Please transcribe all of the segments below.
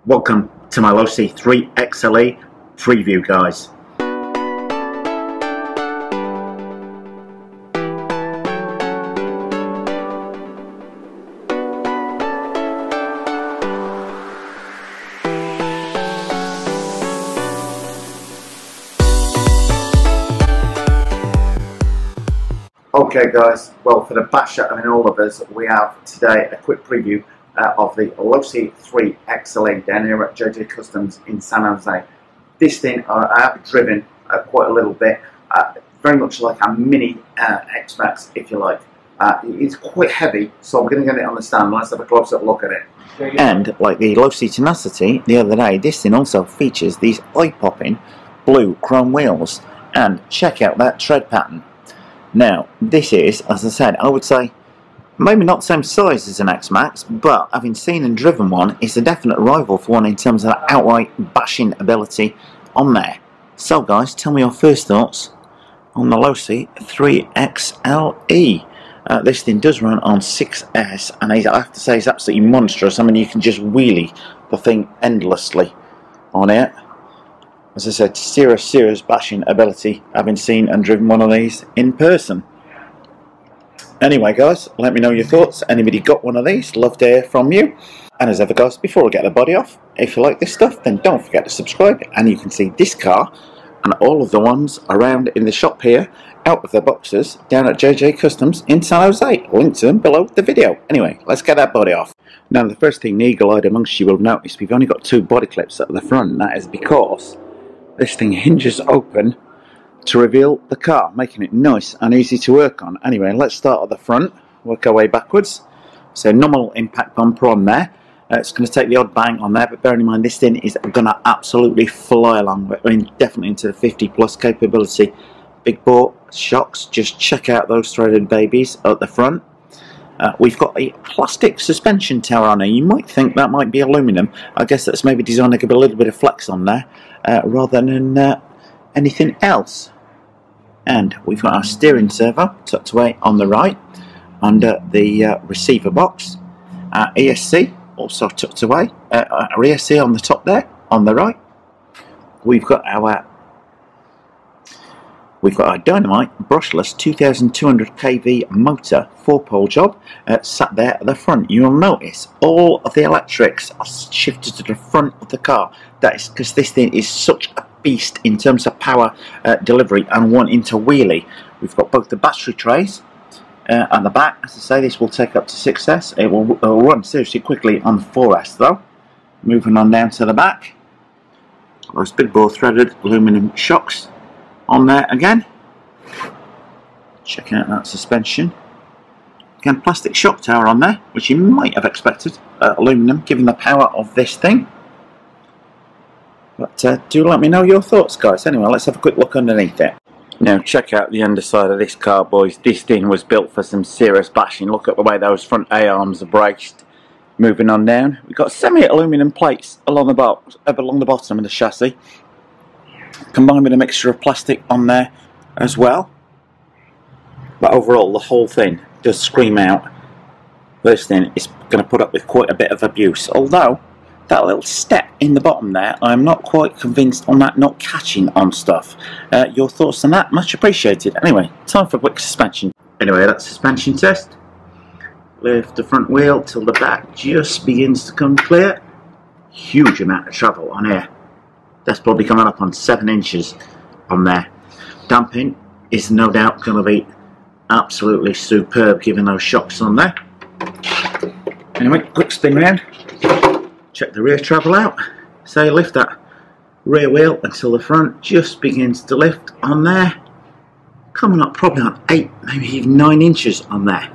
Welcome to my Losi 3XL-E preview, guys. Okay guys, well, for the basher and all of us, we have today a quick preview of the Losi 3XL-E down here at JJ Customs in San Jose. This thing I have driven quite a little bit, very much like a mini X-Maxx, if you like. It's quite heavy, so we're going to get it on the stand. Let's have a close-up look at it. And like the Losi Tenacity the other day, this thing also features these eye-popping blue chrome wheels, and check out that tread pattern. Now, this is, as I said, I would say, maybe not the same size as an X-Maxx, but having seen and driven one, it's a definite rival for one in terms of outright bashing ability on there. So guys, tell me your first thoughts on the Losi 3XL-E. This thing does run on 6S, and I have to say it's absolutely monstrous. I mean, you can just wheelie the thing endlessly on it. As I said, serious bashing ability, having seen and driven one of these in person. Anyway guys, let me know your thoughts. Anybody got one of these? Love to hear from you. And as ever guys, before I get the body off, if you like this stuff, then don't forget to subscribe. And you can see this car and all of the ones around in the shop here, out of their boxes, down at JJ Customs in San Jose. Link to them below the video. Anyway, let's get that body off. Now the first thing the eagle-eyed amongst you will have noticed, we've only got two body clips at the front, and that is because this thing hinges open to reveal the car, making it nice and easy to work on. Anyway, let's start at the front, work our way backwards. So nominal impact bumper on there. It's going to take the odd bang on there, but bearing in mind this thing is going to absolutely fly along. I mean, definitely into the 50+ capability. Big bore shocks, just check out those threaded babies at the front. We've got a plastic suspension tower on there. You might think that might be aluminum. I guess that's maybe designed to give a little bit of flex on there, rather than anything else. And we've got our steering servo tucked away on the right under the receiver box. Our ESC also tucked away. Our ESC on the top there on the right. We've got our Dynamite brushless 2200 kV motor 4-pole job sat there at the front. You'll notice all of the electrics are shifted to the front of the car. That is because this thing is such a beast in terms of power delivery and wanting to wheelie. We've got both the battery trays on the back. As I say, this will take up to 6S. It will run seriously quickly on 4S though. Moving on down to the back, those big bore threaded aluminum shocks on there again. Check out that suspension. Again, plastic shock tower on there, which you might have expected aluminum, given the power of this thing. But do let me know your thoughts, guys. Anyway, let's have a quick look underneath it. Now, check out the underside of this car, boys. This thing was built for some serious bashing. Look at the way those front A-arms are braced. Moving on down, we've got semi-aluminum plates along the bottom of the chassis, combined with a mixture of plastic on there as well. But overall, the whole thing does scream out this thing is going to put up with quite a bit of abuse. Although that little step in the bottom there, I'm not quite convinced on that not catching on stuff. Your thoughts on that? Much appreciated. Anyway, time for a quick suspension. Anyway, that's suspension test. Lift the front wheel till the back just begins to come clear. Huge amount of travel on here. That's probably coming up on 7 inches on there. Damping is no doubt going to be absolutely superb given those shocks on there. Anyway, quick spin round. Check the rear travel out. So lift that rear wheel until the front just begins to lift on there. Coming up probably on 8, maybe even 9 inches on there.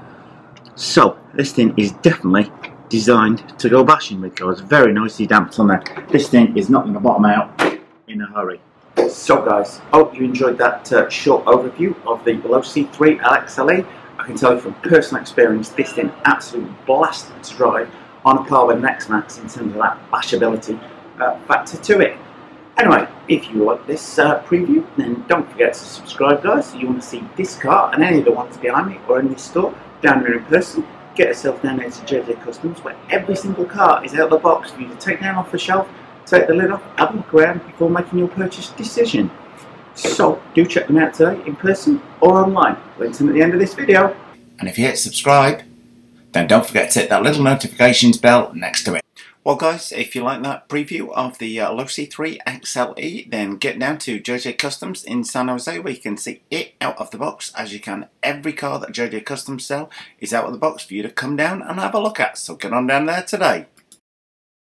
So this thing is definitely designed to go bashing with, guys. Very nicely damped on there. This thing is not going to bottom out in a hurry. So guys, I hope you enjoyed that short overview of the Losi 3XL-E. I can tell you from personal experience, this thing absolutely blasted to drive on a par with an X-Maxx in terms of that bashability factor to it. Anyway, if you like this preview, then don't forget to subscribe, guys. If you want to see this car and any of the ones behind me or in this store down here in person, get yourself down there to JJ Customs, where every single car is out of the box for you to take down off the shelf, take the lid off, have a look around before making your purchase decision. So do check them out today in person or online. Links in at the end of this video. And if you hit subscribe, then don't forget to hit that little notifications bell next to it. Well guys, if you like that preview of the Losi 3XL-E, then get down to JJ Customs in San Jose where you can see it out of the box. As you can, every car that JJ Customs sell is out of the box for you to come down and have a look at. So get on down there today.